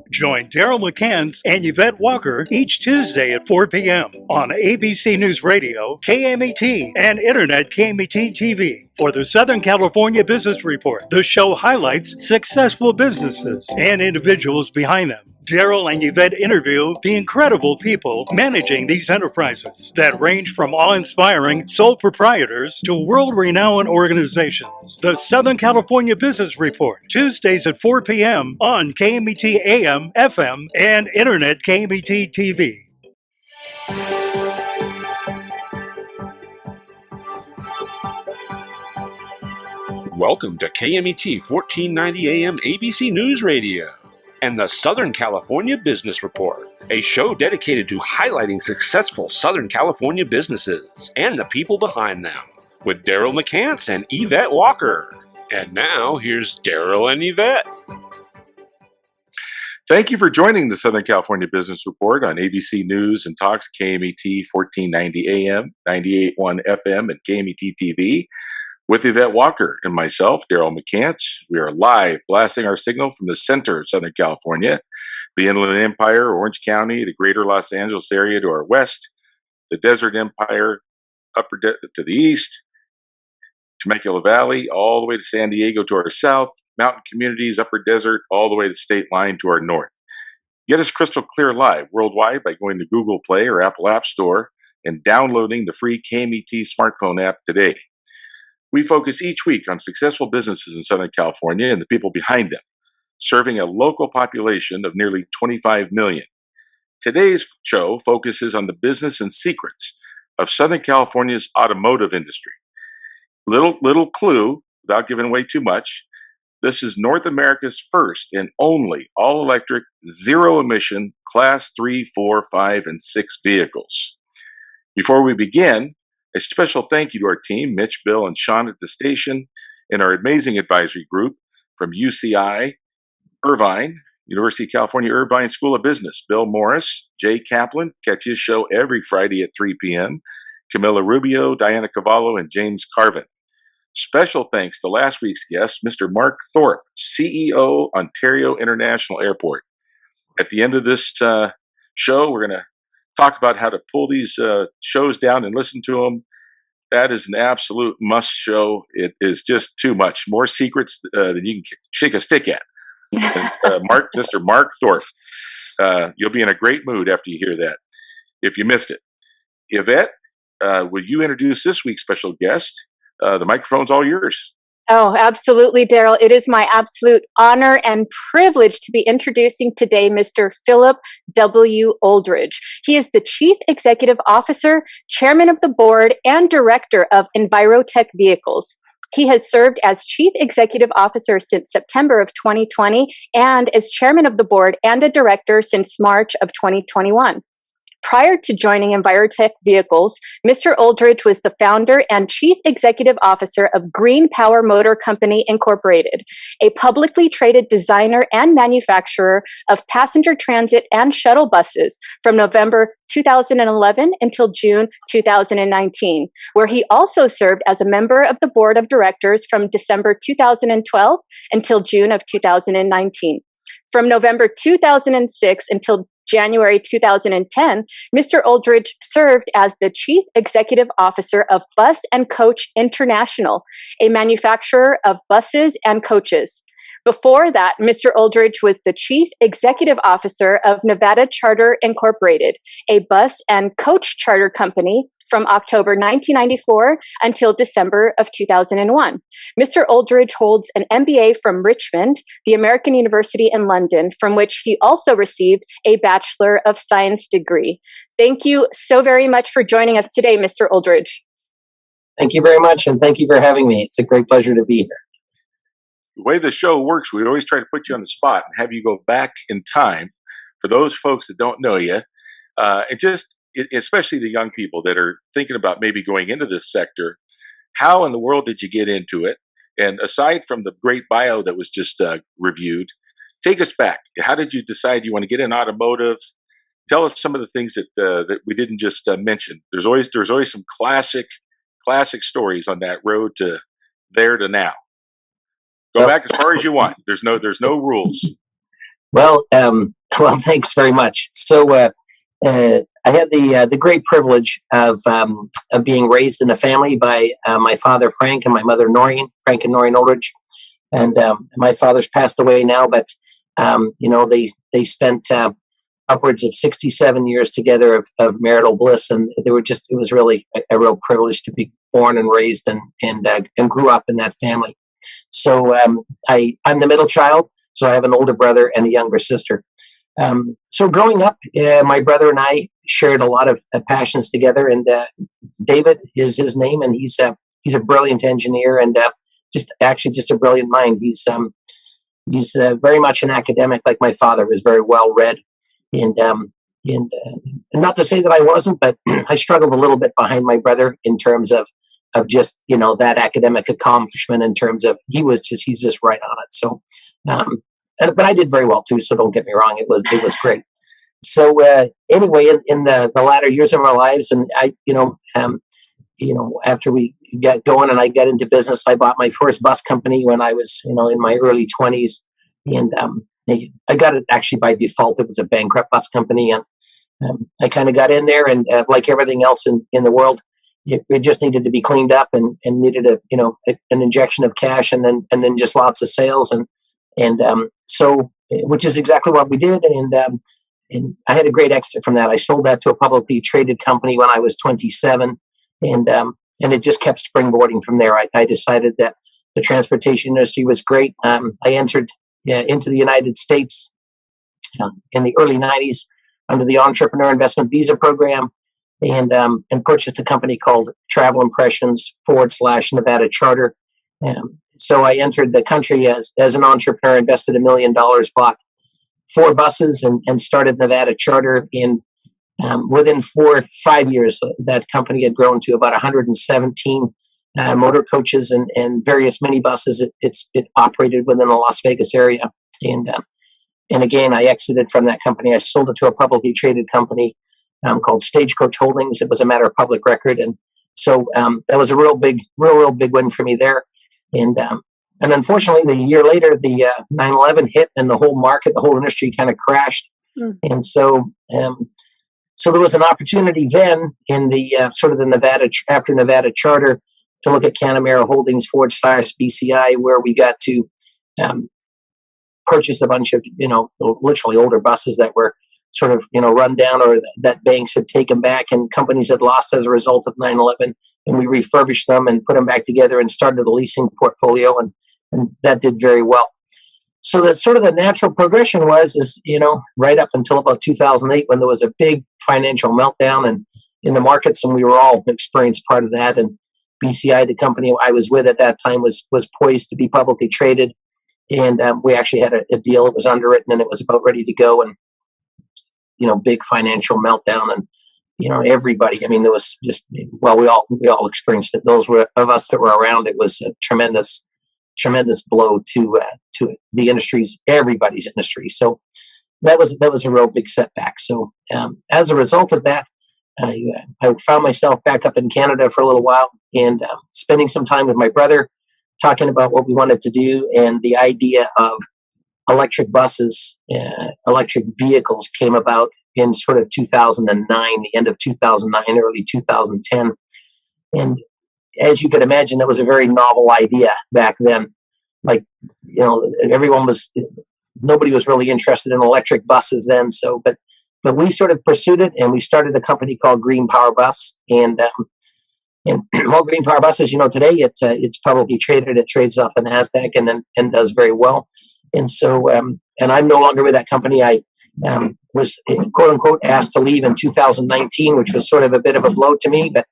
Join Daryl McCants and Yvette Walker each Tuesday at 4 p.m. on ABC News Radio, KMET, and Internet KMET TV for the Southern California Business Report. The show highlights successful businesses and individuals behind them. Daryl and Yvette interview the incredible people managing these enterprises that range from awe-inspiring sole proprietors to world-renowned organizations. The Southern California Business Report, Tuesdays at 4 p.m. on KMET AM, FM, and Internet KMET TV. Welcome to KMET 1490 AM ABC News Radio and the Southern California Business Report, a show dedicated to highlighting successful Southern California businesses and the people behind them, with Daryl McCants and Yvette Walker. And now, here's Daryl and Yvette. Thank you for joining the Southern California Business Report on ABC News and Talks, KMET 1490 AM, 98.1 FM, and KMET TV. With Yvette Walker and myself, Daryl McCants, we are live blasting our signal from the center of Southern California, the Inland Empire, Orange County, the greater Los Angeles area to our west, the Desert Empire to the east, Temecula Valley, all the way to San Diego to our south, mountain communities, upper desert, all the way to the state line to our north. Get us crystal clear live worldwide by going to Google Play or Apple App Store and downloading the free KMET smartphone app today. We focus each week on successful businesses in Southern California and the people behind them, serving a local population of nearly 25 million. Today's show focuses on the business and secrets of Southern California's automotive industry. Little clue, without giving away too much, this is North America's first and only all-electric, zero-emission Class 3, 4, 5, and 6 vehicles. Before we begin, a special thank you to our team, Mitch, Bill, and Sean at the station, and our amazing advisory group from UCI, Irvine, University of California Irvine School of Business, Bill Morris, Jay Kaplan, catch his show every Friday at 3 p.m., Camilla Rubio, Diana Cavallo, and James Carvin. Special thanks to last week's guest, Mr. Mark Thorpe, CEO, Ontario International Airport. At the end of this show, we're going to talk about how to pull these shows down and listen to them. That is an absolute must show. It is just too much. More secrets than you can shake a stick at. And, Mr. Mark Thorpe, you'll be in a great mood after you hear that, if you missed it. Yvette, will you introduce this week's special guest? The microphone's all yours. Oh, absolutely, Daryl. It is my absolute honor and privilege to be introducing today Mr. Phillip W. Oldridge. He is the Chief Executive Officer, Chairman of the Board, and Director of Envirotech Vehicles. He has served as Chief Executive Officer since September of 2020 and as Chairman of the Board and a Director since March of 2021. Prior to joining Envirotech Vehicles, Mr. Oldridge was the founder and chief executive officer of GreenPower Motor Company Incorporated, a publicly traded designer and manufacturer of passenger transit and shuttle buses from November 2011 until June 2019, where he also served as a member of the board of directors from December 2012 until June of 2019. From November 2006 until January 2010, Mr. Oldridge served as the Chief Executive Officer of Bus and Coach International, a manufacturer of buses and coaches. Before that, Mr. Oldridge was the Chief Executive Officer of Nevada Charter Incorporated, a bus and coach charter company from October 1994 until December of 2001. Mr. Oldridge holds an M.B.A. from Richmond, the American University in London, from which he also received a Bachelor of Science degree. Thank you so very much for joining us today, Mr. Oldridge. Thank you very much, and thank you for having me. It's a great pleasure to be here. The way the show works, we always try to put you on the spot and have you go back in time for those folks that don't know you, especially the young people that are thinking about maybe going into this sector. How in the world did you get into it? And aside from the great bio that was just reviewed, take us back. How did you decide you want to get in automotive? Tell us some of the things that we didn't just mention. There's always some classic stories on that road to there to now. Go back as far as you want. There's no rules. Well, thanks very much. So I had the great privilege of being raised in a family by my father Frank and my mother Noreen, Frank and Noreen Oldridge, and my father's passed away now, but they spent upwards of 67 years together of marital bliss, and it was really a real privilege to be born and raised and grew up in that family. So I'm the middle child, so I have an older brother and a younger sister. So growing up, my brother and I shared a lot of passions together, and David is his name, and he's a brilliant engineer and just a brilliant mind. He's very much an academic, like my father was very well read, and not to say that I wasn't, but I struggled a little bit behind my brother in terms of just that academic accomplishment. In terms of he's just right on it. So. But I did very well too, so don't get me wrong. It was great. So anyway, in the latter years of our lives, and after we got going and I got into business, I bought my first bus company when I was in my early 20s, and I got it actually by default. It was a bankrupt bus company, and I kind of got in there, and like everything else in the world, it just needed to be cleaned up and needed an injection of cash, and then just lots of sales and so, which is exactly what we did, and I had a great exit from that. I sold that to a publicly traded company when I was 27, and it just kept springboarding from there. I decided that the transportation industry was great. I entered into the United States in the early 90s under the Entrepreneur Investment Visa Program, and purchased a company called Travel Impressions / Nevada Charter. So I entered the country as an entrepreneur, invested $1 million, bought 4 buses, and started Nevada Charter. Within 5 years, that company had grown to about 117 motor coaches and various minibuses. It operated within the Las Vegas area. And again, I exited from that company. I sold it to a publicly traded company called Stagecoach Holdings. It was a matter of public record. And so that was a real big win for me there. And unfortunately, the year later, the 9/11 hit, and the whole market, the whole industry kind of crashed. And so there was an opportunity then in the sort of the Nevada Charter to look at Canamera Holdings / BCI, where we got to purchase a bunch of literally older buses that were sort of run down, or that banks had taken back and companies had lost as a result of 9/11. And we refurbished them and put them back together and started a leasing portfolio, and that did very well. So that sort of the natural progression is right up until about 2008, when there was a big financial meltdown and in the markets, and we were all experienced part of that. And BCI, the company I was with at that time, was poised to be publicly traded, and we actually had a deal. It was underwritten and it was about ready to go, and big financial meltdown, and everybody. I mean, there was just we all experienced it. Those of us that were around, it was a tremendous blow to the industry's, everybody's industry. So that was a real big setback. So as a result of that, I found myself back up in Canada for a little while, and spending some time with my brother, talking about what we wanted to do, and the idea of electric buses, electric vehicles came about in sort of 2009, the end of 2009, early 2010. And as you could imagine, that was a very novel idea back then. Like, nobody was really interested in electric buses then. So, but we sort of pursued it, and we started a company called GreenPower Bus. And GreenPower Bus, as you know today, it's publicly traded. It trades off the NASDAQ and does very well. And so, and I'm no longer with that company. I was quote unquote asked to leave in 2019, which was sort of a bit of a blow to me, but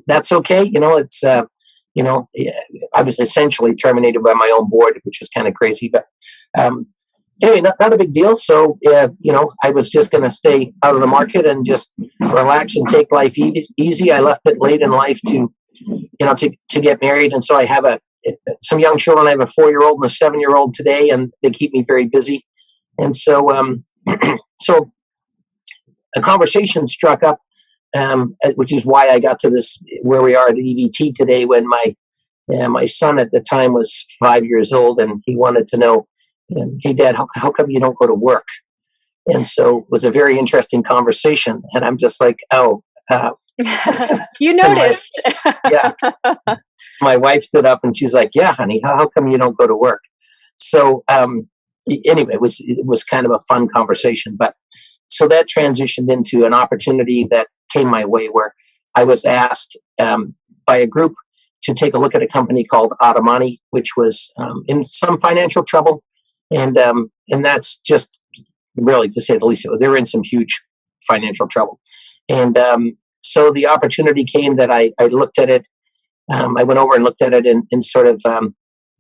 that's okay. It's I was essentially terminated by my own board, which was kind of crazy, but anyway, not a big deal. So I was just going to stay out of the market and just relax and take life easy. I left it late in life to get married, and so I have some young children. I have a 4-year-old and a 7-year-old today, and they keep me very busy. And so, so a conversation struck up, which is why I got to this, where we are at EVT today, when my son at the time was 5 years old, and he wanted to know, Hey, Dad, how come you don't go to work? And so it was a very interesting conversation. And I'm just like, oh. You noticed. Yeah. My wife stood up and she's like, yeah, honey, how come you don't go to work? So anyway, it was kind of a fun conversation. But so that transitioned into an opportunity that came my way where I was asked by a group to take a look at a company called Automani, which was in some financial trouble. And that's just really, to say the least, they were in some huge financial trouble. And so the opportunity came that I looked at it. I went over and looked at it in sort of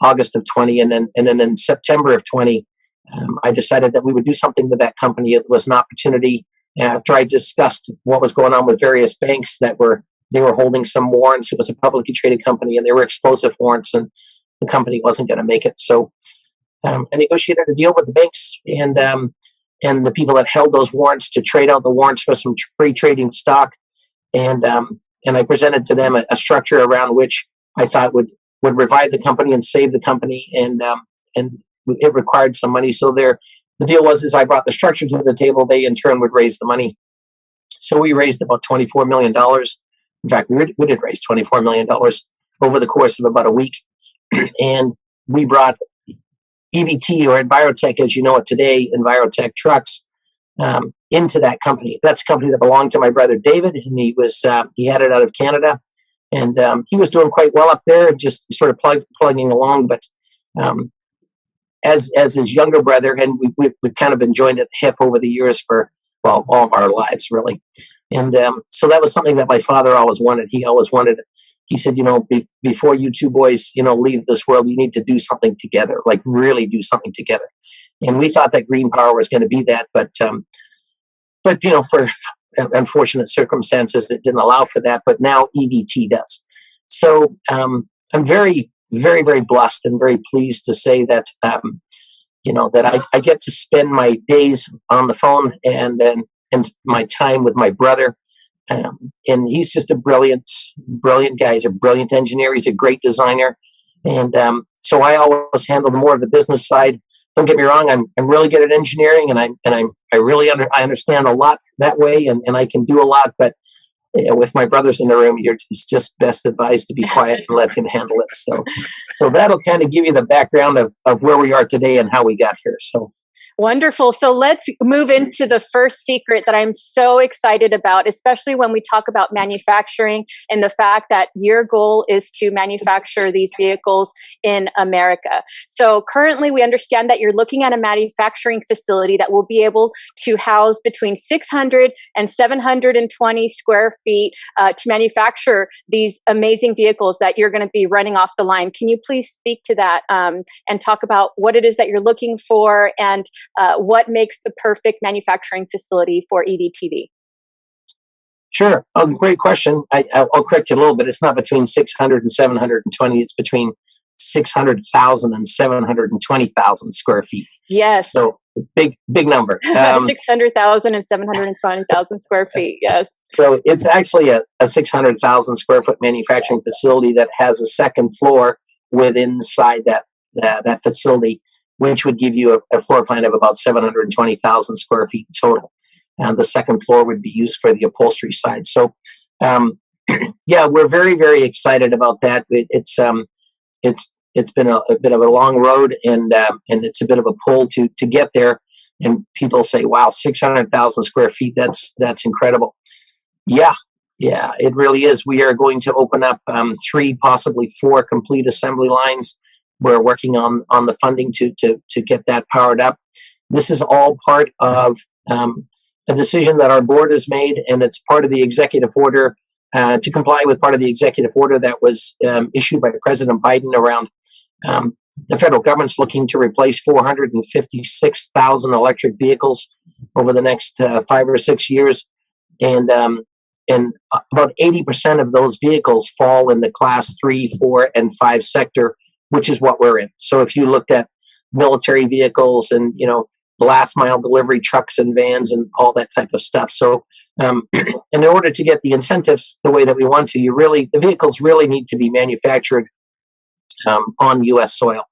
August of 20, and then in September of 20, I decided that we would do something with that company. It was an opportunity after I discussed what was going on with various banks they were holding some warrants. It was a publicly traded company, and they were explosive warrants, and the company wasn't going to make it. So I negotiated a deal with the banks and the people that held those warrants to trade out the warrants for some free trading stock. And I presented to them a structure around which I thought would revive the company and save the company, and it required some money. So the deal was I brought the structure to the table. They in turn would raise the money. So we raised about $24 million. In fact, we did raise $24 million over the course of about a week, and we brought EVT, or Envirotech, as you know it today, Envirotech trucks, into that company. That's a company that belonged to my brother David, and he had it out of Canada, and he was doing quite well up there, just sort of plugging along. But as his younger brother, and we've kind of been joined at the hip over the years for all of our lives, really. And so that was something that my father always wanted. He said, before you two boys, leave this world, you need to do something together, like really do something together. And we thought that GreenPower was going to be that, but for unfortunate circumstances that didn't allow for that. But now EVT does. So I'm very, very, very blessed and very pleased to say that that I get to spend my days on the phone and my time with my brother. And he's just a brilliant guy. He's a brilliant engineer. He's a great designer. And so I always handle more of the business side. Don't get me wrong. I'm really good at engineering, and I understand a lot that way, and I can do a lot. But with my brothers in the room, it's just best advised to be quiet and let him handle it. So that'll kind of give you the background of where we are today and how we got here. So. Wonderful. So let's move into the first secret that I'm so excited about, especially when we talk about manufacturing and the fact that your goal is to manufacture these vehicles in America. So currently we understand that you're looking at a manufacturing facility that will be able to house between 600 and 720 square feet to manufacture these amazing vehicles that you're going to be running off the line. Can you please speak to that and talk about what it is that you're looking for and what makes the perfect manufacturing facility for EVTV? Sure. Oh, great question. I'll correct you a little bit. It's not between 600 and 720. It's between 600,000 and 720,000 square feet. Yes. So big number. 600,000 and 720,000 square feet. Yes. So it's actually a 600,000 square foot manufacturing facility that has a second floor inside that facility, which would give you a floor plan of about 720,000 square feet total. And the second floor would be used for the upholstery side. So, we're very, very excited about that. It's been a bit of a long road, and it's a bit of a pull to get there. And people say, "Wow, 600,000 square feet. That's incredible." Yeah, it really is. We are going to open up 3, possibly 4 complete assembly lines. We're working on the funding to get that powered up. This is all part of a decision that our board has made, and it's part of the executive order to comply with part of the executive order that was issued by President Biden around the federal government's looking to replace 456,000 electric vehicles over the next 5 or 6 years, and about 80% of those vehicles fall in the class 3, 4, and 5 sector, which is what we're in. So if you looked at military vehicles and, last mile delivery trucks and vans and all that type of stuff. So in order to get the incentives the way that we want to, the vehicles really need to be manufactured on U.S. soil.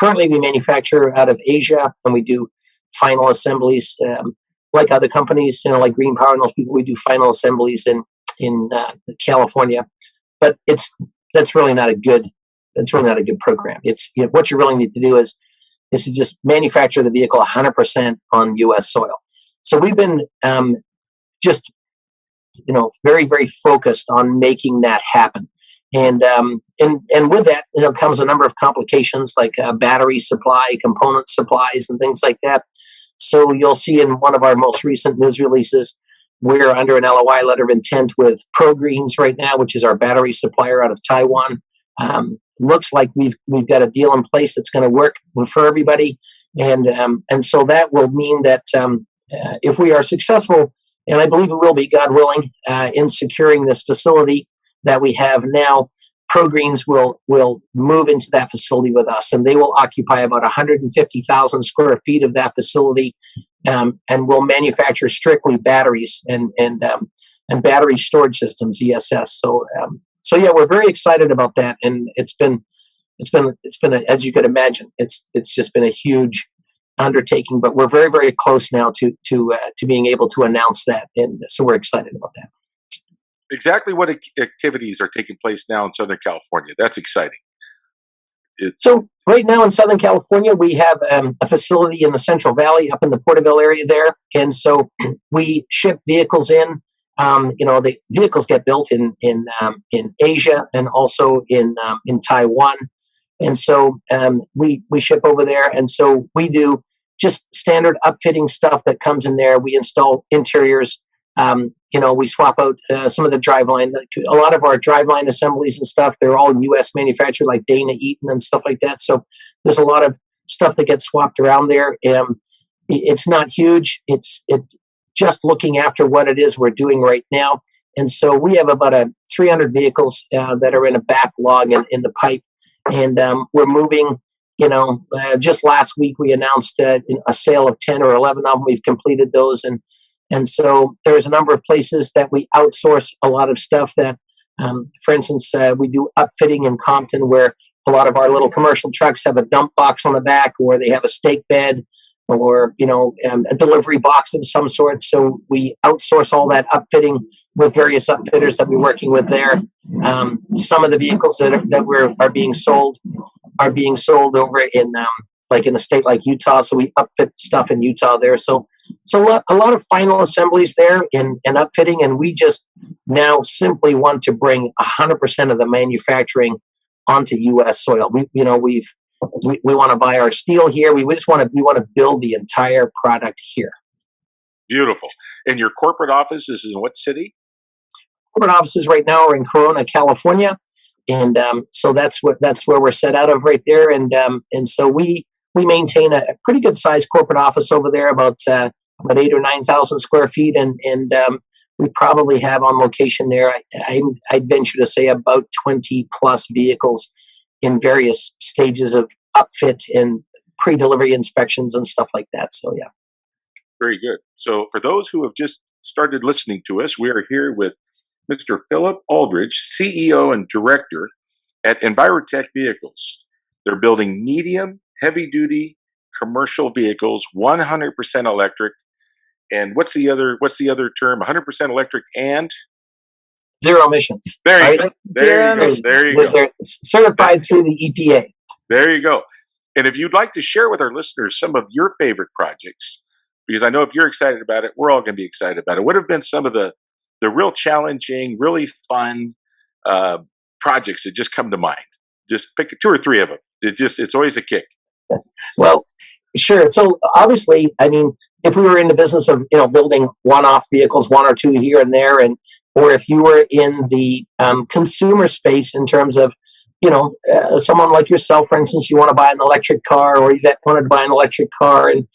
currently we manufacture out of Asia, and we do final assemblies like other companies, like GreenPower and those people. We do final assemblies in California, but that's really not a good program. It's what you really need to do is to just manufacture the vehicle 100% on U.S. soil. So we've been just very, very focused on making that happen. And with that, comes a number of complications like battery supply, component supplies, and things like that. So you'll see in one of our most recent news releases, we're under an LOI, letter of intent, with ProGreens right now, which is our battery supplier out of Taiwan. Looks like we've got a deal in place that's going to work for everybody, and so that will mean that if we are successful, and I believe we will be, God willing, in securing this facility that we have now, ProGreens will move into that facility with us, and they will occupy about 150,000 square feet of that facility, and will manufacture strictly batteries and battery storage systems, ESS. So yeah, we're very excited about that, and it's been as you could imagine, it's just been a huge undertaking, but we're very, very close now to being able to announce that, and so we're excited about that. Exactly what activities are taking place now in Southern California? That's exciting. So right now in Southern California, we have a facility in the Central Valley up in the Porterville area there, and so we ship vehicles in. The vehicles get built in Asia and also in Taiwan, and so we ship over there, and so we do just standard upfitting stuff that comes in there. We install interiors. We swap out some of the driveline. A lot of our driveline assemblies and stuff, they're all U.S. manufactured, like Dana Eaton and stuff like that. So there's a lot of stuff that gets swapped around there. It's not huge. It's just looking after what it is we're doing right now. And so we have about 300 vehicles that are in a backlog in the pipe. And we're moving, just last week we announced a sale of 10 or 11 of them. We've completed those. And so there's a number of places that we outsource a lot of stuff that, for instance, we do upfitting in Compton, where a lot of our little commercial trucks have a dump box on the back, or they have a stake bed, or, a delivery box of some sort. So we outsource all that upfitting with various upfitters that we're working with there. Some of the vehicles that are being sold over in a state like Utah. So we upfit stuff in Utah there. So a lot of final assemblies there and upfitting, and we just now simply want to bring 100% of the manufacturing onto U.S. soil. We want to buy our steel here. We want to build the entire product here. Beautiful. And your corporate office is in what city? Corporate offices right now are in Corona, California, and so that's where we're set out of right there. And so we maintain a pretty good sized corporate office over there, about 8,000 or 9,000 square feet, and we probably have on location there, I'd venture to say, about 20 plus vehicles in various stages of upfit and pre-delivery inspections and stuff like that. So yeah. Very good. So for those who have just started listening to us, we are here with Mr. Phillip Oldridge, CEO and Director at Envirotech Vehicles. They're building medium, heavy-duty commercial vehicles, 100% electric. And what's the other term? 100% electric and zero emissions. There you go. There you go. They're certified through the EPA. There you go. And if you'd like to share with our listeners some of your favorite projects, because I know if you're excited about it, we're all going to be excited about it. What have been some of the real challenging, really fun projects that just come to mind? Just pick 2 or 3 of them. It's always a kick. Well, sure. So obviously, I mean, if we were in the business of building one-off vehicles, 1 or 2 here and there, or if you were in the consumer space in terms of someone like yourself, for instance, you want to buy an electric car, or you wanted to buy an electric car, and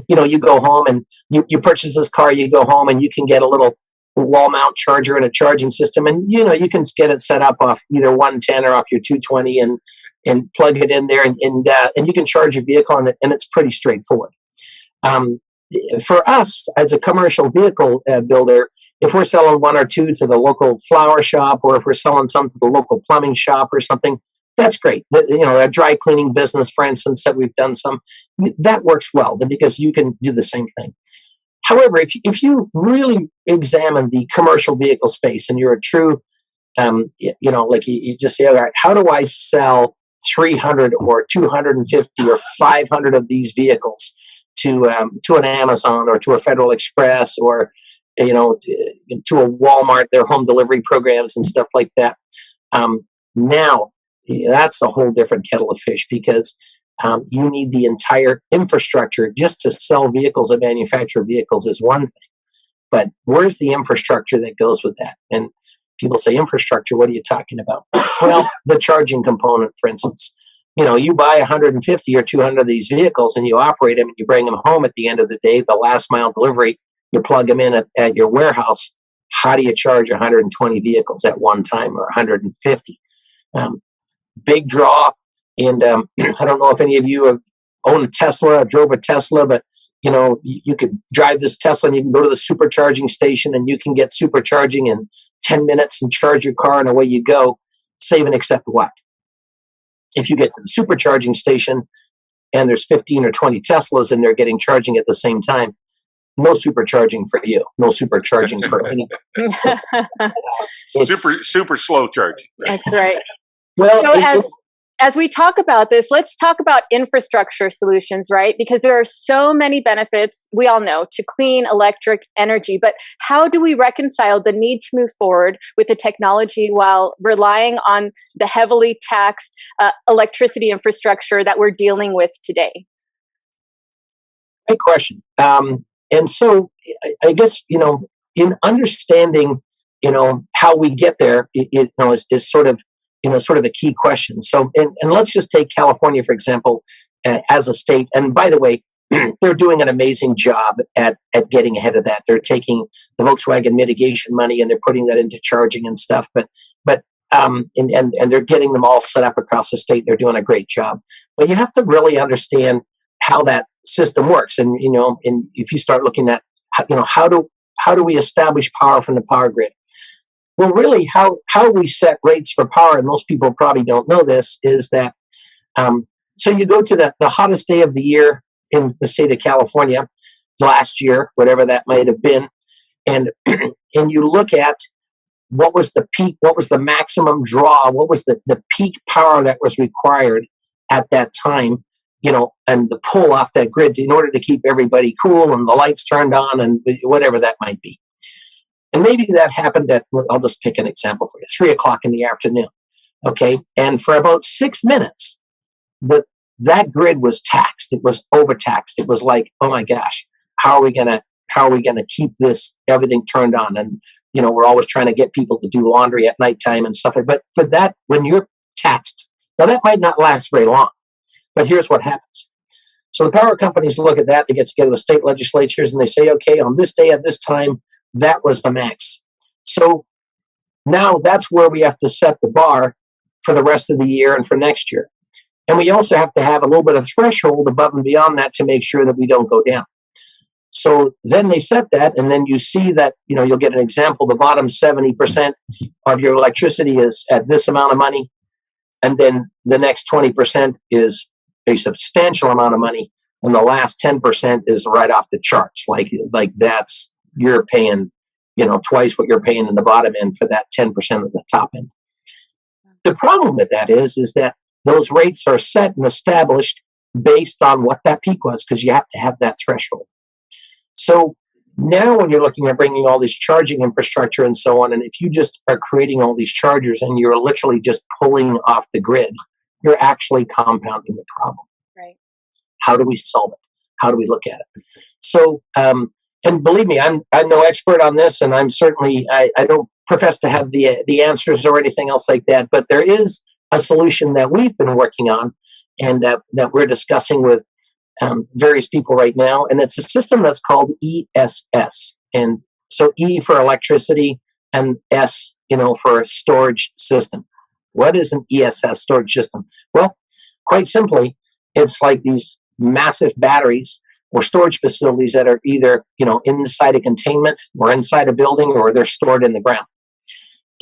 you go home and you purchase this car, you go home and you can get a little wall mount charger and a charging system, and you can get it set up off either 110 or off your 220 and plug it in there, and you can charge your vehicle on it, and it's pretty straightforward. For us as a commercial vehicle builder, if we're selling 1 or 2 to the local flower shop, or if we're selling some to the local plumbing shop or something, That's great. You know, a dry cleaning business, for instance, that we've done some, that works well because you can do the same thing. However, if you really examine the commercial vehicle space and you're a true, you know, like you just say, all right, how do I sell 300 or 250 or 500 of these vehicles to an Amazon or to a Federal Express or, you know, to a Walmart, their home delivery programs and stuff like that. Now, that's a whole different kettle of fish because you need the entire infrastructure just to sell vehicles and manufacture vehicles is one thing. But where's the infrastructure that goes with that? And people say, infrastructure, what are you talking about? Well, the charging component, for instance. You know, you buy 150 or 200 of these vehicles and you operate them and you bring them home at the end of the day, the last mile delivery, you plug them in at your warehouse. How do you charge 120 vehicles at one time or 150? Big draw. And I don't know if any of you have owned a Tesla or drove a Tesla, but you know, you could drive this Tesla and you can go to the supercharging station and you can get supercharging in 10 minutes and charge your car and away you go. Save and accept what? If you get to the supercharging station and there's 15 or 20 Teslas and they're getting charging at the same time, no supercharging for you. No supercharging for anybody. Super slow charging. That's right. Well, So as we talk about this, let's talk about infrastructure solutions, right? Because there are so many benefits, we all know, to clean electric energy. But how do we reconcile the need to move forward with the technology while relying on the heavily taxed electricity infrastructure that we're dealing with today? Great question. And so I guess, you know, in understanding, you know, how we get there, you know, is sort of, you know, sort of a key question. So, and let's just take California, for example, as a state. And by the way, they're doing an amazing job at getting ahead of that. They're taking the Volkswagen mitigation money and they're putting that into charging and stuff. But and they're getting them all set up across the state. They're doing a great job. But you have to really understand how that system works. And, you know, and if you start looking at, you know, how do we establish power from the power grid? Well, really, how we set rates for power, and most people probably don't know this, is that so you go to the hottest day of the year in the state of California, last year, whatever that might have been, and and you look at what was the peak, what was the maximum draw, what was the peak power that was required at that time, you know, and the pull off that grid in order to keep everybody cool and the lights turned on and whatever that might be. And maybe that happened at, I'll just pick an example for you, 3 o'clock in the afternoon. Okay. And for about 6 minutes, that grid was taxed. It was overtaxed. It was like, oh my gosh, how are we going to keep this, everything turned on? And, you know, we're always trying to get people to do laundry at nighttime and stuff. But that, when you're taxed, now that might not last very long, but here's what happens. So the power companies look at that, they get together with state legislatures and they say, okay, on this day at this time, that was the max. So now that's where we have to set the bar for the rest of the year and for next year. And we also have to have a little bit of threshold above and beyond that to make sure that we don't go down. So then they set that, and then you see that, you know, you'll get an example. The bottom 70% of your electricity is at this amount of money, and then the next 20% is a substantial amount of money, and the last 10% is right off the charts. Like that's, you're paying, you know, twice what you're paying in the bottom end for that 10% of the top end. The problem with that is that those rates are set and established based on what that peak was, because you have to have that threshold. So now when you're looking at bringing all this charging infrastructure and so on, and if you just are creating all these chargers and you're literally just pulling off the grid, you're actually compounding the problem. Right. How do we solve it? How do we look at it? So, and believe me, I'm no expert on this, and I'm certainly, I don't profess to have the answers or anything else like that, but there is a solution that we've been working on and that we're discussing with various people right now, and it's a system that's called ESS. And so E for electricity and S, you know, for a storage system. What is an ESS storage system? Well, quite simply, it's like these massive batteries or storage facilities that are either, you know, inside a containment or inside a building, or they're stored in the ground.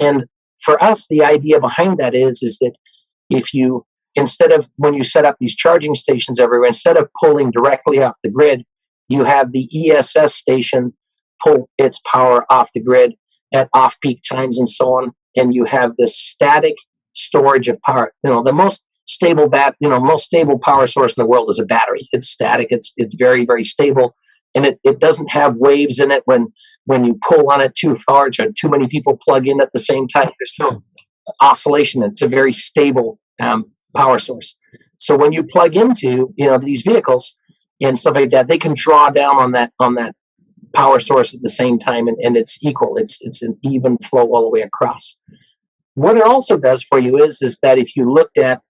And for us, the idea behind that is that if you, instead of when you set up these charging stations everywhere, instead of pulling directly off the grid, you have the ESS station pull its power off the grid at off-peak times and so on, and you have this static storage of power. The most stable most stable power source in the world is a battery. It's static. It's very, very stable, and it doesn't have waves in it when you pull on it too far or too many people plug in at the same time. There's no oscillation. It's a very stable power source. So when you plug into these vehicles and stuff like that, they can draw down on that power source at the same time, and it's equal. It's an even flow all the way across. What it also does for you is that if you looked at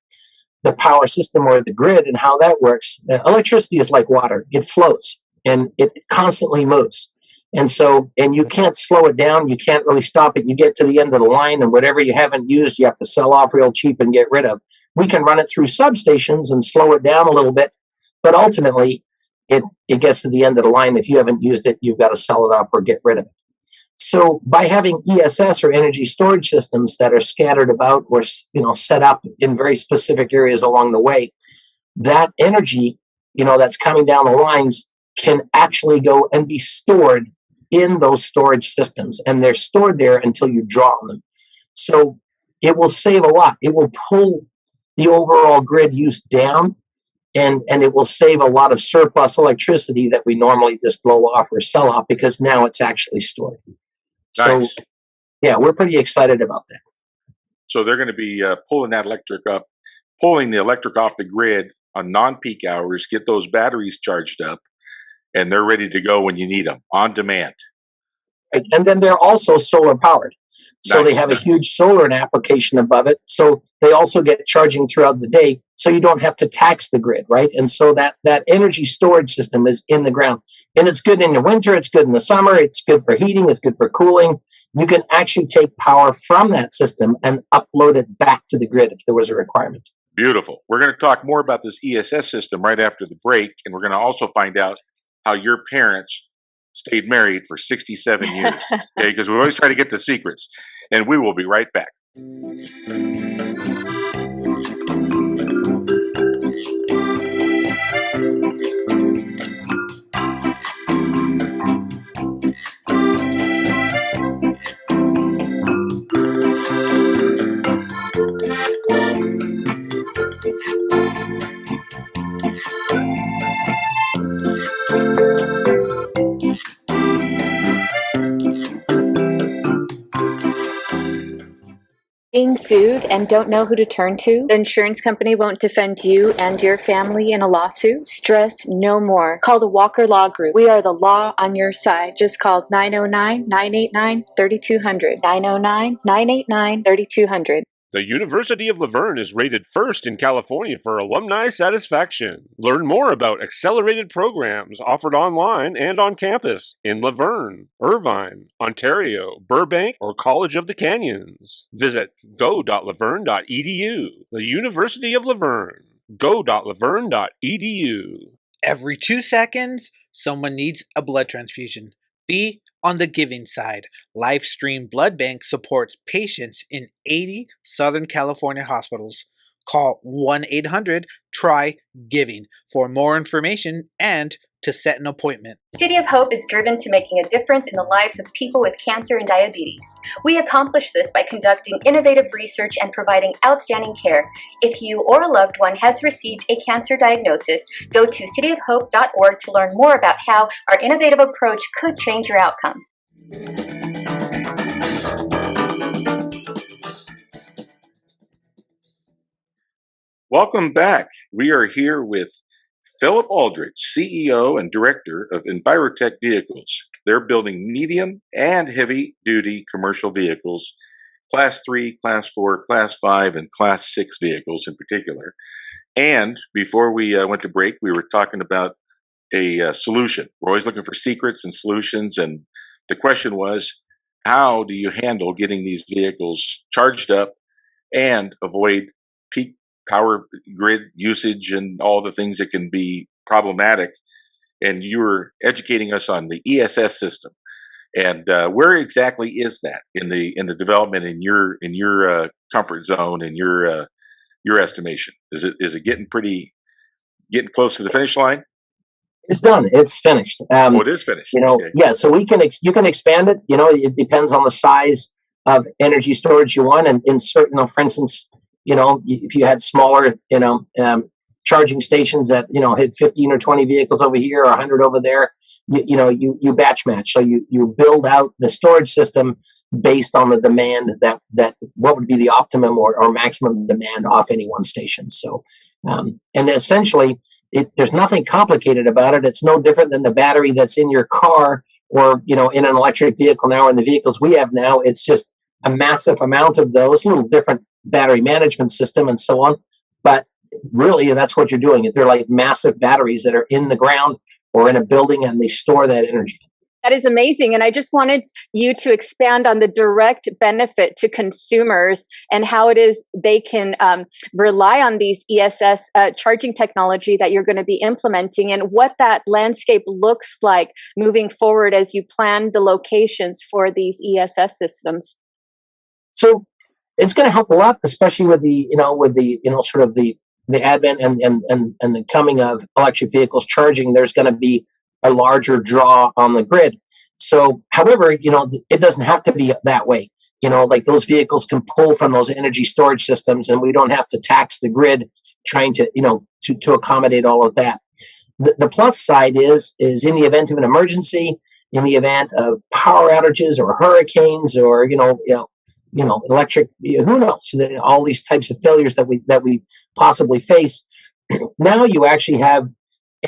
the power system or the grid and how that works, electricity is like water. It flows and it constantly moves. And you can't slow it down. You can't really stop it. You get to the end of the line, and whatever you haven't used, you have to sell off real cheap and get rid of. We can run it through substations and slow it down a little bit, but ultimately it gets to the end of the line. If you haven't used it, you've got to sell it off or get rid of it. So by having ESS or energy storage systems that are scattered about or set up in very specific areas along the way, that energy that's coming down the lines can actually go and be stored in those storage systems, and they're stored there until you draw on them. So it will save a lot. It will pull the overall grid use down, and it will save a lot of surplus electricity that we normally just blow off or sell off, because now it's actually stored. Nice. So, yeah, we're pretty excited about that. So they're going to be pulling the electric off the grid on non-peak hours, get those batteries charged up, and they're ready to go when you need them, on demand. Right. And then they're also solar powered. So Nice. They have a huge solar application above it. So they also get charging throughout the day, so you don't have to tax the grid, right? And so that energy storage system is in the ground. And it's good in the winter, it's good in the summer, it's good for heating, it's good for cooling. You can actually take power from that system and upload it back to the grid if there was a requirement. Beautiful. We're going to talk more about this ESS system right after the break, and we're going to also find out how your parents stayed married for 67 years, okay? Because we always try to get the secrets, and we will be right back. Being sued and don't know who to turn to? The insurance company won't defend you and your family in a lawsuit? Stress no more. Call the Walker Law Group. We are the law on your side. Just call 909-989-3200. 909-989-3200. The University of Laverne is rated first in California for alumni satisfaction. Learn more about accelerated programs offered online and on campus in Laverne, Irvine, Ontario, Burbank, or College of the Canyons. Visit go.laverne.edu. The University of Laverne. go.laverne.edu. Every 2 seconds, someone needs a blood transfusion. Be on the giving side. Livestream Blood Bank supports patients in 80 Southern California hospitals. Call 1-800-TRY-GIVING for more information and to set an appointment. City of Hope is driven to making a difference in the lives of people with cancer and diabetes. We accomplish this by conducting innovative research and providing outstanding care. If you or a loved one has received a cancer diagnosis, go to cityofhope.org to learn more about how our innovative approach could change your outcome. Welcome back. We are here with Phillip Oldridge, CEO and Director of Envirotech Vehicles. They're building medium and heavy-duty commercial vehicles, Class 3, Class 4, Class 5, and Class 6 vehicles in particular. And before we went to break, we were talking about a solution. We're always looking for secrets and solutions, and the question was, how do you handle getting these vehicles charged up and avoid peak power grid usage and all the things that can be problematic? And you were educating us on the ESS system, and where exactly is that in the development in your comfort zone and your your estimation? Is it getting close to the finish line? It's done. It's finished. It is finished. Okay. Yeah. So you can expand it. It depends on the size of energy storage you want, and in certain, for instance, if you had smaller, charging stations that had 15 or 20 vehicles over here or 100 over there, you batch match. So you build out the storage system based on the demand that what would be the optimum or maximum demand off any one station. So and essentially, there's nothing complicated about it. It's no different than the battery that's in your car or, in an electric vehicle now, in the vehicles we have now. It's just a massive amount of those, a little different battery management system and so on. But really, that's what you're doing. They're like massive batteries that are in the ground or in a building, and they store that energy. That is amazing. And I just wanted you to expand on the direct benefit to consumers and how it is they can rely on these ESS charging technology that you're going to be implementing, and what that landscape looks like moving forward as you plan the locations for these ESS systems. So it's going to help a lot, especially with the sort of the advent and the coming of electric vehicles charging. There's going to be a larger draw on the grid. So, however, it doesn't have to be that way. Like those vehicles can pull from those energy storage systems, and we don't have to tax the grid trying to, to accommodate all of that. The plus side is in the event of an emergency, in the event of power outages or hurricanes or, electric, who knows, all these types of failures that we possibly face. Now you actually have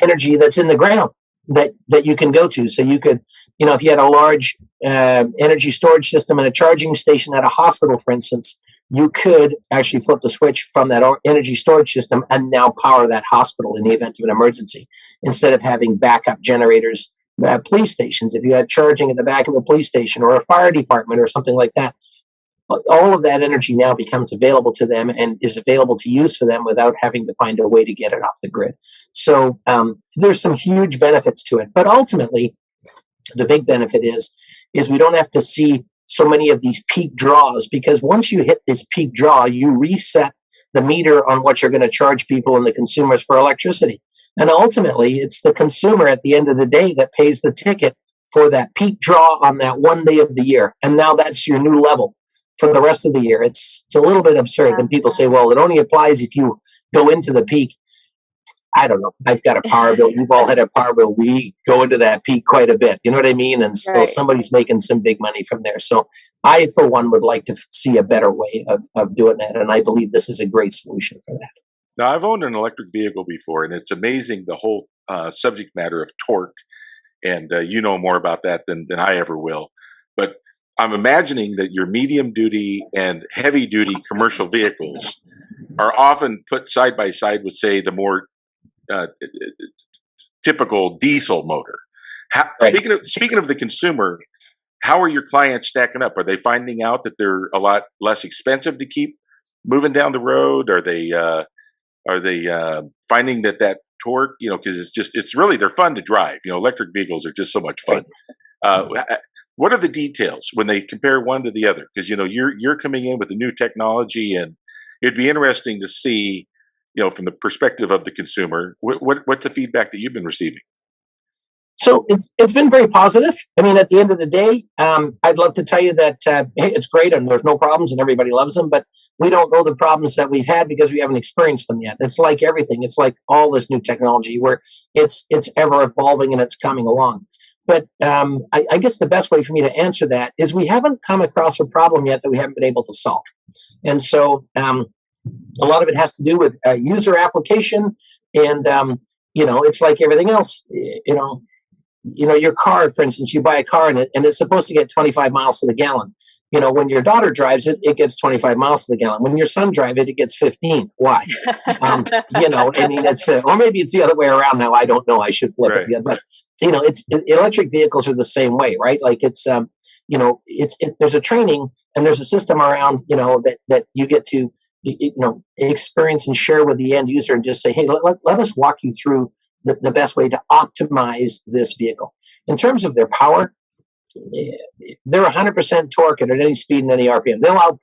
energy that's in the ground that you can go to. So you could, if you had a large energy storage system and a charging station at a hospital, for instance, you could actually flip the switch from that energy storage system and now power that hospital in the event of an emergency, instead of having backup generators at police stations. If you had charging at the back of a police station or a fire department or something like that, all of that energy now becomes available to them and is available to use for them without having to find a way to get it off the grid. So there's some huge benefits to it. But ultimately, the big benefit is we don't have to see so many of these peak draws, because once you hit this peak draw, you reset the meter on what you're going to charge people and the consumers for electricity. And ultimately, it's the consumer at the end of the day that pays the ticket for that peak draw on that one day of the year. And now that's your new level for the rest of the year. It's a little bit absurd. And people say, well, it only applies if you go into the peak. I don't know. I've got a power bill. We've all had a power bill. We go into that peak quite a bit. You know what I mean? And so somebody's making some big money from there. So I, for one, would like to see a better way of doing that. And I believe this is a great solution for that. Now, I've owned an electric vehicle before, and it's amazing the whole subject matter of torque. And you know more about that than I ever will. But I'm imagining that your medium duty and heavy duty commercial vehicles are often put side by side with, say, the more typical diesel motor. Speaking of the consumer, how are your clients stacking up? Are they finding out that they're a lot less expensive to keep moving down the road? Are they finding that torque? Because it's really, they're fun to drive. Electric vehicles are just so much fun. What are the details when they compare one to the other? Because you're coming in with the new technology, and it'd be interesting to see, from the perspective of the consumer, what's the feedback that you've been receiving? So it's been very positive. I mean, at the end of the day, I'd love to tell you that hey, it's great and there's no problems and everybody loves them, but we don't know the problems that we've had because we haven't experienced them yet. It's like everything. It's like all this new technology where it's ever evolving and it's coming along. But I guess the best way for me to answer that is we haven't come across a problem yet that we haven't been able to solve. And so a lot of it has to do with user application. And, it's like everything else. Your car, for instance, you buy a car and it's supposed to get 25 miles to the gallon. When your daughter drives it, it gets 25 miles to the gallon. When your son drives it, it gets 15. Why? It's or maybe it's the other way around now. I don't know. I should flip it. But electric vehicles are the same way, right? Like it's there's a training and there's a system around, that you get to, experience and share with the end user and just say, hey, let us walk you through the best way to optimize this vehicle. In terms of their power, they're 100% torque at any speed and any RPM.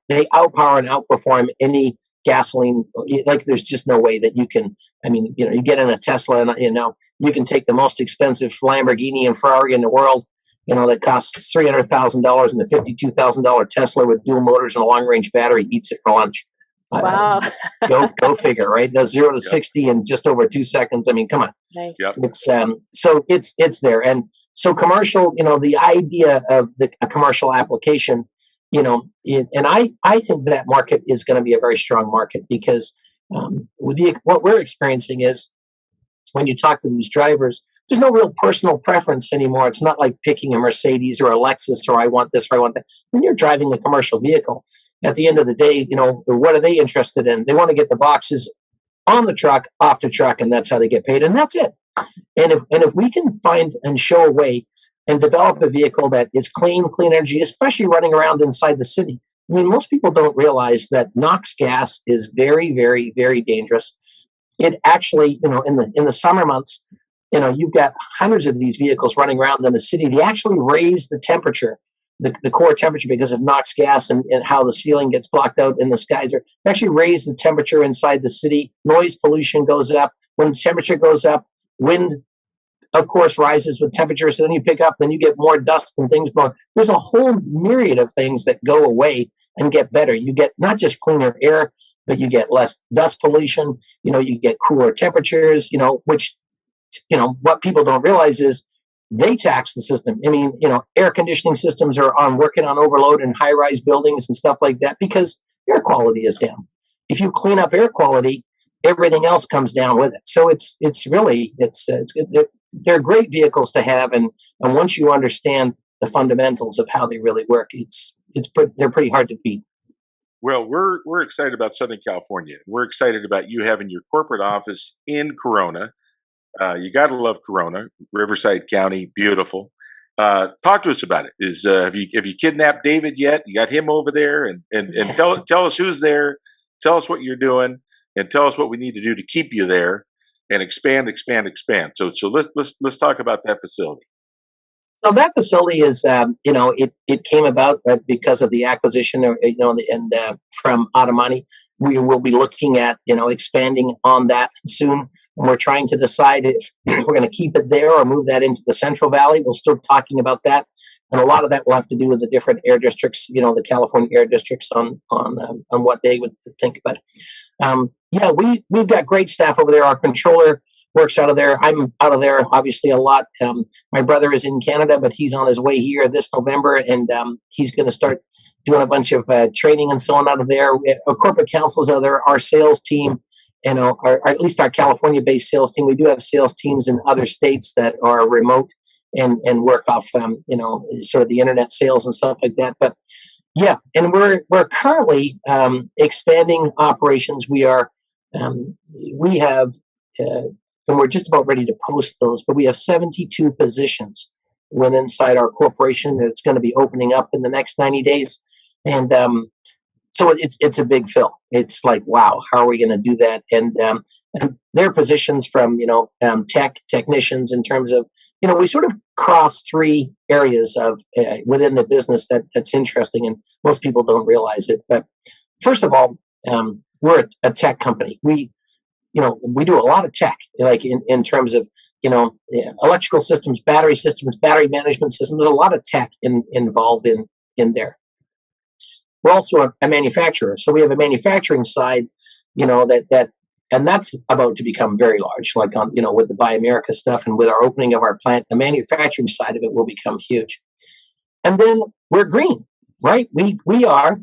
They outpower and outperform any gasoline. Like there's just no way that you can. I mean, you get in a Tesla and you can take the most expensive Lamborghini and Ferrari in the world, that costs $300,000, and the $52,000 Tesla with dual motors and a long range battery eats it for lunch. Wow. Go figure, right? It does 0 to 60 in just over 2 seconds. I mean, come on. Nice. Yep. It's so it's there, and so commercial. The idea of a commercial application, and I think that market is going to be a very strong market because what we're experiencing is when you talk to these drivers, there's no real personal preference anymore. It's not like picking a Mercedes or a Lexus or I want this or I want that. When you're driving a commercial vehicle, at the end of the day, what are they interested in? They want to get the boxes on the truck, off the truck, and that's how they get paid, and that's it. And if we can find and show a way and develop a vehicle that is clean energy, especially running around inside the city. I mean, most people don't realize that NOx gas is very, very, very dangerous. It actually, in the summer months, you've got hundreds of these vehicles running around in the city. They actually raise the temperature, the core temperature, because of NOx gas and how the ceiling gets blocked out and the skies are actually raise the temperature inside the city. Noise pollution goes up. When the temperature goes up, wind, of course, rises with temperature. So then you pick up, then you get more dust and things blowing. There's a whole myriad of things that go away and get better. You get not just cleaner air, but you get less dust pollution. You get cooler temperatures, which, what people don't realize is they tax the system. I mean, air conditioning systems are working on overload in high-rise buildings and stuff like that because air quality is down. If you clean up air quality, everything else comes down with it. So it's good. They're great vehicles to have, and once you understand the fundamentals of how they really work, they're pretty hard to beat. Well, we're excited about Southern California. We're excited about you having your corporate office in Corona. You got to love Corona, Riverside County, beautiful. Talk to us about it. Have you kidnapped David yet? You got him over there, and tell us who's there. Tell us what you're doing, and tell us what we need to do to keep you there and expand. So let's talk about that facility. So that facility is, it came about because of the acquisition, from Atamani. We will be looking at, expanding on that soon. And we're trying to decide if we're going to keep it there or move that into the Central Valley. We're still talking about that. And a lot of that will have to do with the different air districts, the California air districts on what they would think. But we've got great staff over there. Our controller works out of there. I'm out of there, obviously, a lot. My brother is in Canada, but he's on his way here this November, and he's going to start doing a bunch of training and so on out of there. Our corporate counsel's out there. Our sales team, or at least our California-based sales team. We do have sales teams in other states that are remote and work off, sort of the internet sales and stuff like that. But yeah, and we're currently expanding operations. We have. And we're just about ready to post those, but we have 72 positions inside our corporation that's going to be opening up in the next 90 days. And so it's a big fill. It's like, wow, how are we going to do that? And there are positions from, technicians in terms of, we sort of cross three areas of within the business that's interesting, and most people don't realize it. But first of all, we're a tech company. We do a lot of tech, like in terms of, electrical systems, battery management systems. There's a lot of tech involved in there. We're also a manufacturer. So we have a manufacturing side, and that's about to become very large, like on, with the Buy America stuff and with our opening of our plant, the manufacturing side of it will become huge. And then we're green, right? We are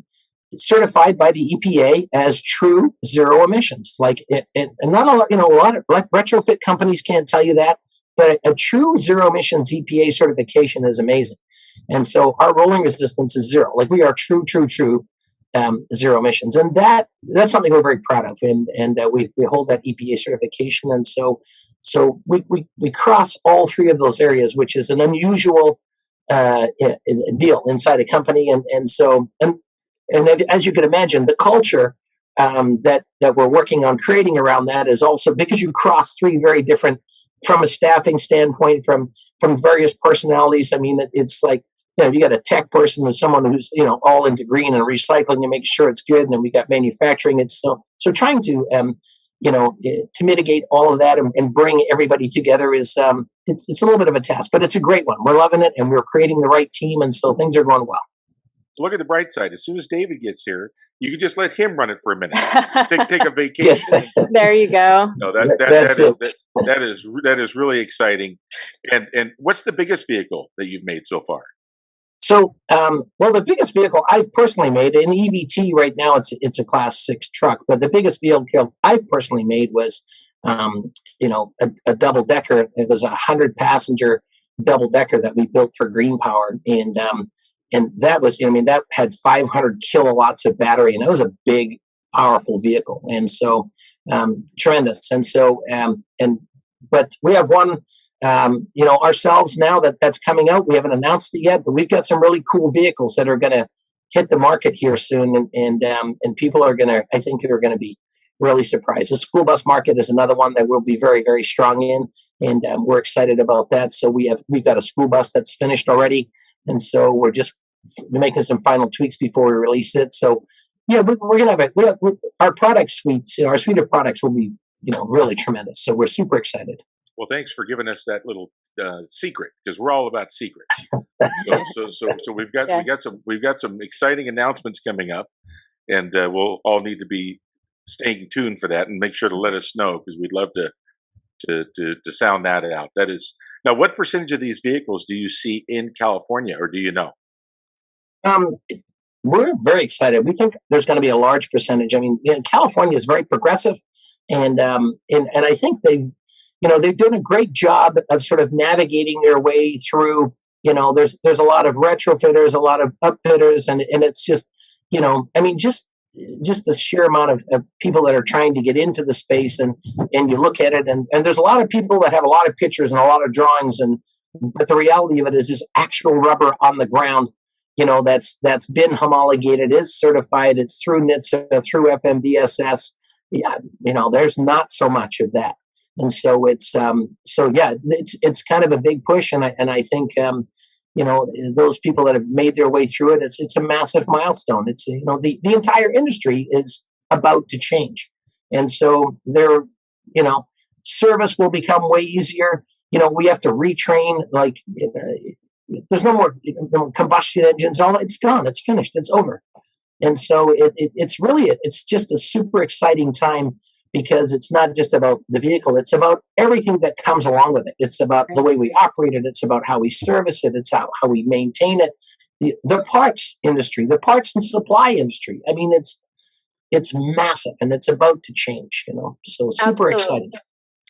certified by the EPA as true zero emissions. And not a lot of retrofit companies can't tell you that, but a true zero emissions EPA certification is amazing. And so our rolling resistance is zero. Like we are true zero emissions, and that's something we're very proud of. And we hold that EPA certification, and so we cross all three of those areas, which is an unusual deal inside a company, And as you can imagine, the culture that we're working on creating around that is also because you cross three very different, from a staffing standpoint, from various personalities. I mean, it's like you got a tech person and someone who's, all into green and recycling and make sure it's good. And then we got manufacturing. It's so trying to, to mitigate all of that and bring everybody together is, it's a little bit of a task, but it's a great one. We're loving it and we're creating the right team. And so things are going well. Look at the bright side. As soon as David gets here, you can just let him run it for a minute. Take a vacation. There you go. No, That's it. that is really exciting. And what's the biggest vehicle that you've made so far? So, the biggest vehicle I've personally made, in EVT right now, it's a Class 6 truck. But the biggest vehicle I've personally made was, a double decker. It was a 100-passenger double decker that we built for GreenPower, and that was, that had 500 kilowatts of battery, and it was a big, powerful vehicle, and so tremendous. And so, but we have one. Ourselves now that's coming out. We haven't announced it yet, but we've got some really cool vehicles that are going to hit the market here soon, and people are going to, I think, are going to be really surprised. The school bus market is another one that we'll be very, very strong in, and we're excited about that. So we've got a school bus that's finished already, and so we're just making some final tweaks before we release it. So we're going to have our product suites, our suite of products will be really tremendous. So we're super excited. Well, thanks for giving us that little secret, because we're all about secrets. So we've got some exciting announcements coming up, and we'll all need to be staying tuned for that and make sure to let us know, because we'd love to sound that out. That is now, what percentage of these vehicles do you see in California, or do you know? We're very excited. We think there's going to be a large percentage. I mean, California is very progressive, and I think they've done a great job of sort of navigating their way through. There's a lot of retrofitters, a lot of upfitters, and it's just, just the sheer amount of people that are trying to get into the space, and you look at it, and there's a lot of people that have a lot of pictures and a lot of drawings, but the reality of it is actual rubber on the ground, that's been homologated, is certified, it's through NHTSA, through FMVSS. There's not so much of that. And so it's kind of a big push, and I think those people that have made their way through it, it's a massive milestone. It's the entire industry is about to change, and so service will become way easier. We have to retrain. There's no more combustion engines. All it's gone. It's finished. It's over. And so it's just a super exciting time, because it's not just about the vehicle. It's about everything that comes along with it. It's about the way we operate it. It's about how we service it. It's how we maintain it. The parts industry, the parts and supply industry. I mean, it's massive, and it's about to change, so super exciting.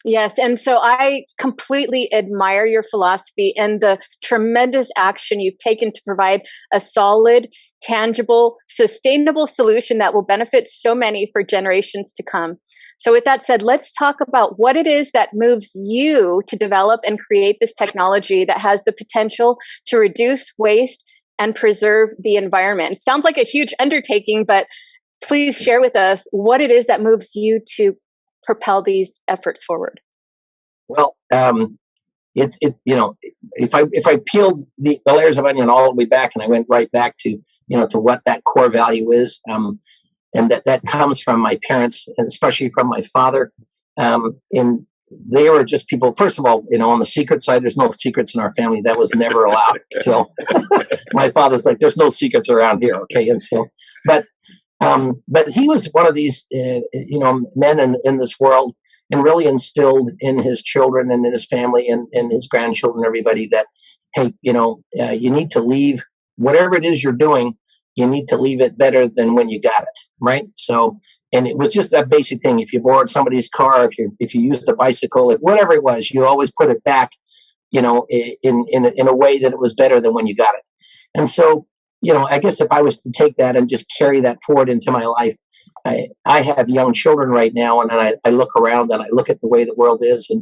Yes. And so I completely admire your philosophy and the tremendous action you've taken to provide a solid, tangible, sustainable solution that will benefit so many for generations to come. So with that said, let's talk about what it is that moves you to develop and create this technology that has the potential to reduce waste and preserve the environment. It sounds like a huge undertaking, but please share with us what it is that moves you to propel these efforts forward. Well, if I peeled the layers of onion all the way back, and I went right back to to what that core value is, and that comes from my parents, and especially from my father, and they were just people. First of all, on the secret side, there's no secrets in our family. That was never allowed. So my father's like, "There's no secrets around here." Okay, and so, but he was one of these, men in this world, and really instilled in his children and in his family and his grandchildren, everybody, that, hey, you need to leave whatever it is you're doing, you need to leave it better than when you got it, right? So, and it was just that basic thing. If you borrowed somebody's car, if you used a bicycle, whatever it was, you always put it back, in a way that it was better than when you got it. And so, I guess if I was to take that and just carry that forward into my life, I have young children right now, and I look around and I look at the way the world is,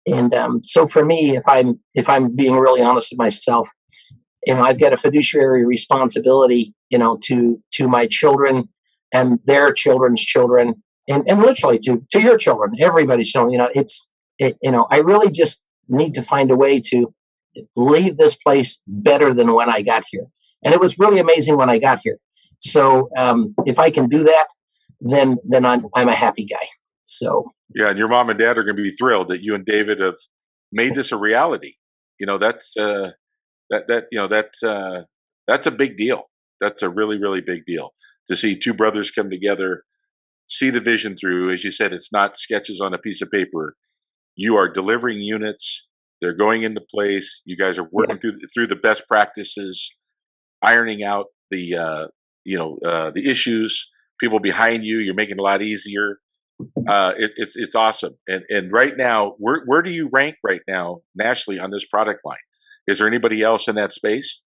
and so for me, if I'm being really honest with myself, I've got a fiduciary responsibility, to my children and their children's children, and literally to your children, everybody's children. I really just need to find a way to leave this place better than when I got here. And it was really amazing when I got here. So if I can do that, then I'm a happy guy. So yeah, and your mom and dad are going to be thrilled that you and David have made this a reality. That's that's a big deal. That's a really, really big deal to see two brothers come together, see the vision through. As you said, it's not sketches on a piece of paper. You are delivering units. They're going into place. You guys are working through the best practices, ironing out the issues. People behind you, you're making it a lot easier. It's awesome. And right now, where do you rank right now nationally on this product line? Is there anybody else in that space?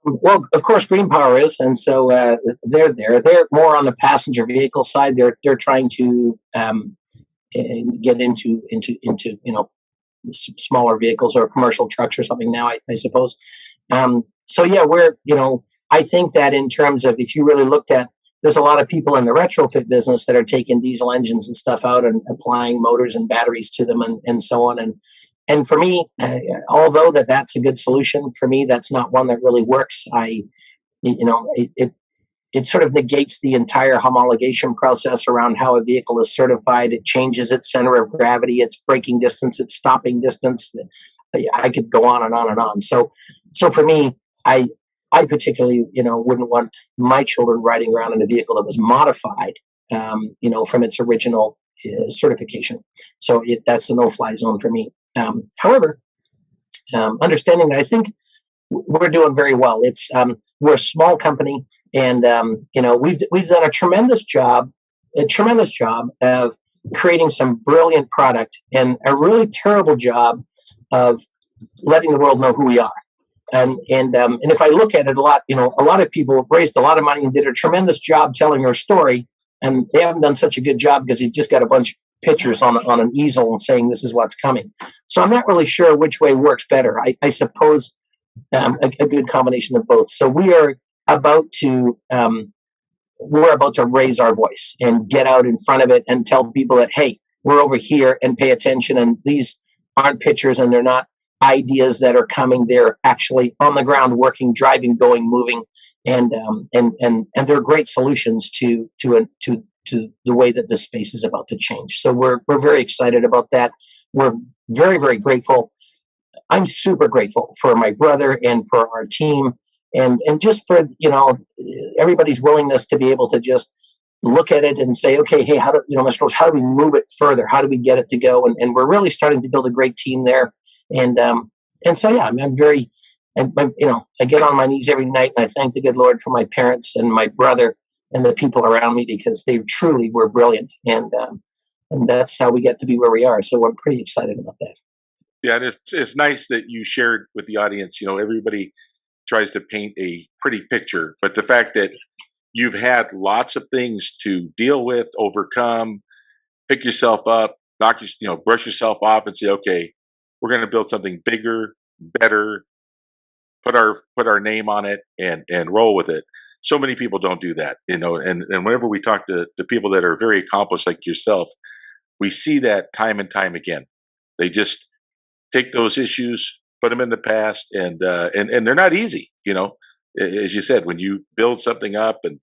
Well, of course, GreenPower is, and so they're there. They're more on the passenger vehicle side. They're trying to get into smaller vehicles or commercial trucks or something now, I suppose. So yeah, I think that in terms of, if you really looked at, there's a lot of people in the retrofit business that are taking diesel engines and stuff out and applying motors and batteries to them and so on. And for me, although that's a good solution, for me, that's not one that really works. It sort of negates the entire homologation process around how a vehicle is certified. It changes its center of gravity, its braking distance, its stopping distance. I could go on and on and on. So for me, I particularly, wouldn't want my children riding around in a vehicle that was modified, from its original certification. So that's a no-fly zone for me. However, understanding that I think we're doing very well. We're a small company, and we've done a tremendous job of creating some brilliant product and a really terrible job of letting the world know who we are. And if I look at it a lot of people raised a lot of money and did a tremendous job telling their story, and they haven't done such a good job because they just got a bunch of pictures on an easel and saying this is what's coming. So I'm not really sure which way works better. I suppose a good combination of both. So we are about to raise our voice and get out in front of it and tell people that, hey, we're over here and pay attention. And these aren't pictures and they're not ideas that are coming. They're actually on the ground working, driving, going, moving, and they're great solutions to the way that this space is about to change. So we're very excited about that. We're very, very grateful. I'm super grateful for my brother and for our team, and just for everybody's willingness to be able to just look at it and say, okay, hey, Mr. Rose, how do we move it further? How do we get it to go? And we're really starting to build a great team there. And so yeah, I get on my knees every night and I thank the good Lord for my parents and my brother and the people around me, because they truly were brilliant, and that's how we get to be where we are. So I'm pretty excited about that. Yeah, and it's nice that you shared with the audience. Everybody tries to paint a pretty picture, but the fact that you've had lots of things to deal with, overcome, pick yourself up, brush yourself off, and say, okay, we're going to build something bigger, better, put our name on it, and roll with it. So many people don't do that, and whenever we talk to people that are very accomplished like yourself, we see that time and time again. They just take those issues, put them in the past, and they're not easy. As you said, when you build something up and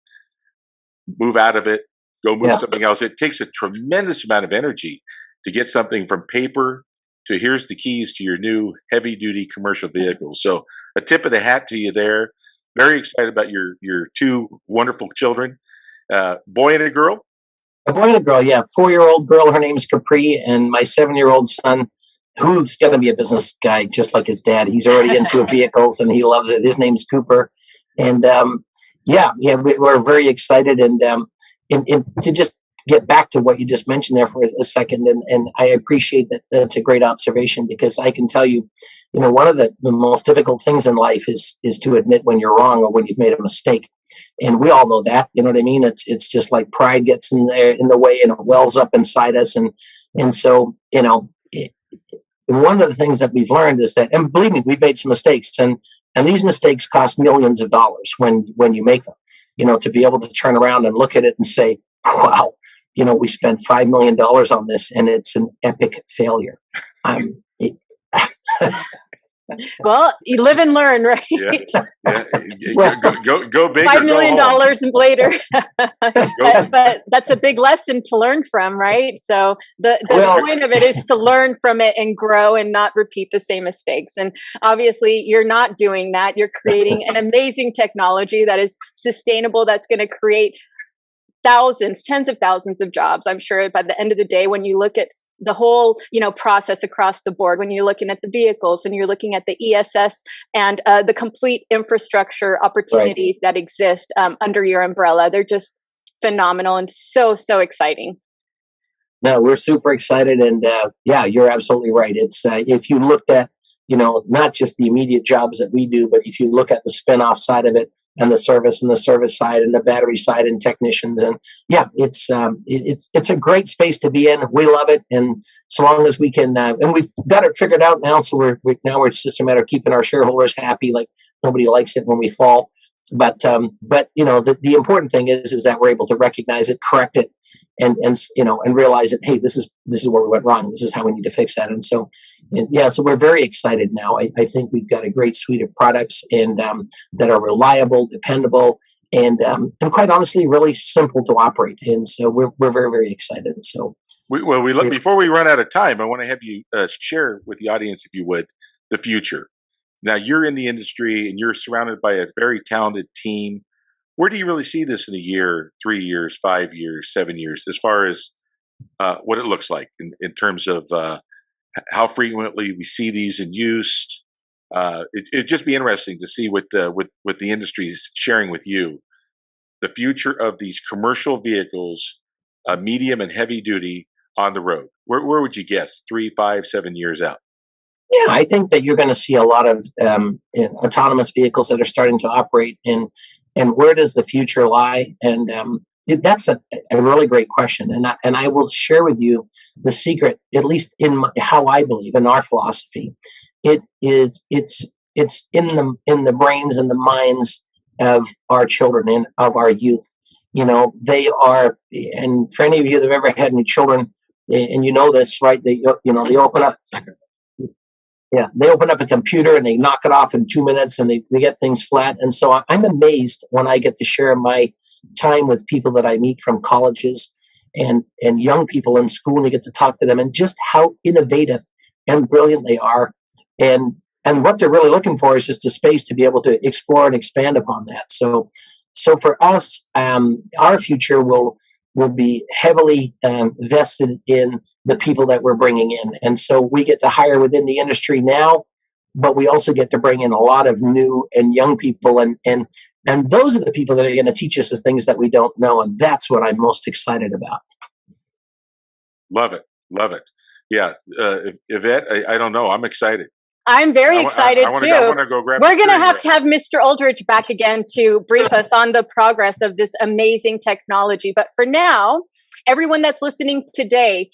move out of it, go move something else, it takes a tremendous amount of energy to get something from paper to here's the keys to your new heavy duty commercial vehicle. So a tip of the hat to you there. Very excited about your two wonderful children, boy and a girl. A boy and a girl, yeah. 4-year-old girl, her name is Capri, and my 7-year-old son, who's going to be a business guy just like his dad. He's already into vehicles and he loves it. His name's Cooper. And we're very excited. And to just get back to what you just mentioned there for a second, and I appreciate that. That's a great observation, because I can tell you, one of the most difficult things in life is to admit when you're wrong or when you've made a mistake. And we all know that, you know what I mean? It's just like pride gets in the way, and it wells up inside us. And so, one of the things that we've learned is that, and believe me, we've made some mistakes, and these mistakes cost millions of dollars when you make them, to be able to turn around and look at it and say, wow, we spent $5 million on this and it's an epic failure. Well, you live and learn, right? Yeah. Go big. $5 million later. but that's a big lesson to learn from, right? So the point of it is to learn from it and grow and not repeat the same mistakes. And obviously, you're not doing that. You're creating an amazing technology that is sustainable, that's going to create thousands, tens of thousands of jobs. I'm sure by the end of the day, when you look at the whole, process across the board, when you're looking at the vehicles, when you're looking at the ESS and the complete infrastructure opportunities that exist under your umbrella, they're just phenomenal and so exciting. No, we're super excited, and you're absolutely right. It's if you look at not just the immediate jobs that we do, but if you look at the spin-off side of it, and the service side and the battery side and technicians. And it's a great space to be in. We love it. And so long as we can, and we've got it figured out now. So it's just a matter of keeping our shareholders happy. Like nobody likes it when we fall. But the important thing is that we're able to recognize it, correct it, and realize that, hey, this is where we went wrong. This is how we need to fix that. And so, so we're very excited now. I think we've got a great suite of products and that are reliable, dependable, and quite honestly, really simple to operate. And so we're very, very excited. So before we run out of time, I want to have you share with the audience, if you would, the future. Now you're in the industry and you're surrounded by a very talented team. Where do you really see this in a year, 3 years, 5 years, 7 years, as far as what it looks like in terms of how frequently we see these in use? It'd just be interesting to see what the industry is sharing with you. The future of these commercial vehicles, medium and heavy duty on the road. Where would you guess 3, 5, 7 years out? Yeah, I think that you're going to see a lot of autonomous vehicles that are starting to operate in. And where does the future lie? And that's a really great question. And I will share with you the secret, at least in how I believe in our philosophy. It's in the brains and the minds of our children and of our youth. They are. And for any of you that have ever had any children, and this, right? They open up. Yeah, they open up a computer and they knock it off in 2 minutes and they get things flat. And so I'm amazed when I get to share my time with people that I meet from colleges and young people in school, and I get to talk to them and just how innovative and brilliant they are. And what they're really looking for is just a space to be able to explore and expand upon that. So for us, our future will be heavily vested in the people that we're bringing in. And so we get to hire within the industry now, but we also get to bring in a lot of new and young people. And those are the people that are going to teach us the things that we don't know. And that's what I'm most excited about. Love it. Yeah. Yvette, I don't know. I'm excited. I'm very excited too. We're going to have Mr. Oldridge back again to brief us on the progress of this amazing technology. But for now, everyone that's listening today,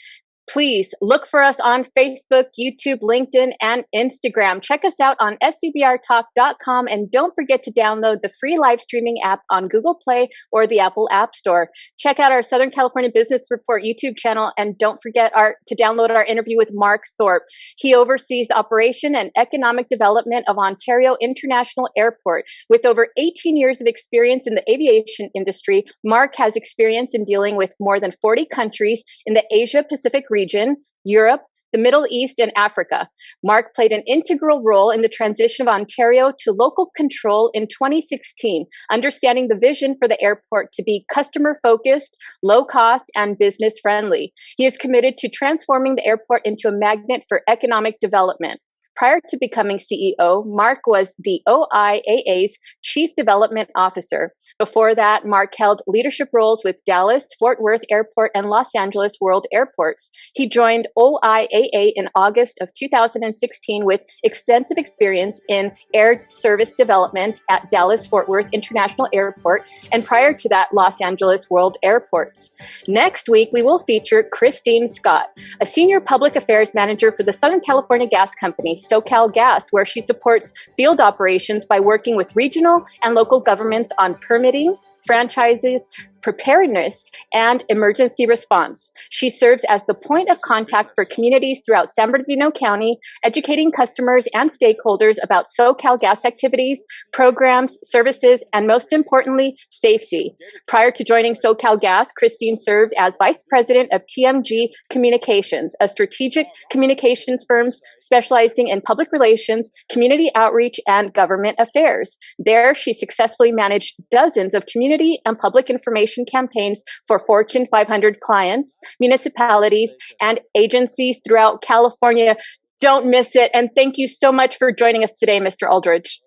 please look for us on Facebook, YouTube, LinkedIn, and Instagram. Check us out on scbrtalk.com, and don't forget to download the free live streaming app on Google Play or the Apple App Store. Check out our Southern California Business Report YouTube channel, and don't forget to download our interview with Mark Thorpe. He oversees the operation and economic development of Ontario International Airport. With over 18 years of experience in the aviation industry, Mark has experience in dealing with more than 40 countries in the Asia-Pacific region, Europe, the Middle East, and Africa. Mark played an integral role in the transition of Ontario to local control in 2016, understanding the vision for the airport to be customer-focused, low-cost, and business-friendly. He is committed to transforming the airport into a magnet for economic development. Prior to becoming CEO, Mark was the OIAA's Chief Development Officer. Before that, Mark held leadership roles with Dallas, Fort Worth Airport, and Los Angeles World Airports. He joined OIAA in August of 2016 with extensive experience in air service development at Dallas, Fort Worth International Airport, and prior to that, Los Angeles World Airports. Next week, we will feature Christine Scott, a Senior Public Affairs Manager for the Southern California Gas Company, SoCal Gas, where she supports field operations by working with regional and local governments on permitting, franchises, preparedness, and emergency response. She serves as the point of contact for communities throughout San Bernardino County, educating customers and stakeholders about SoCal gas activities, programs, services, and most importantly, safety. Prior to joining SoCal Gas, Christine served as Vice President of TMG Communications, a strategic communications firm specializing in public relations, community outreach, and government affairs. There, she successfully managed dozens of community and public information campaigns for Fortune 500 clients, municipalities, and agencies throughout California. Don't miss it. And thank you so much for joining us today, Mr. Oldridge.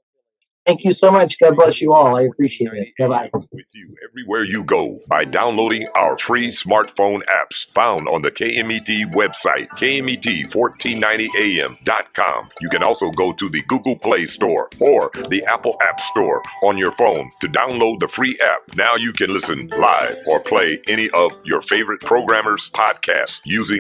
Thank you so much. God bless you all. I appreciate it. Bye-bye. With you everywhere you go by downloading our free smartphone apps found on the KMET website, KMET1490am.com. You can also go to the Google Play Store or the Apple App Store on your phone to download the free app. Now you can listen live or play any of your favorite programmers' podcasts using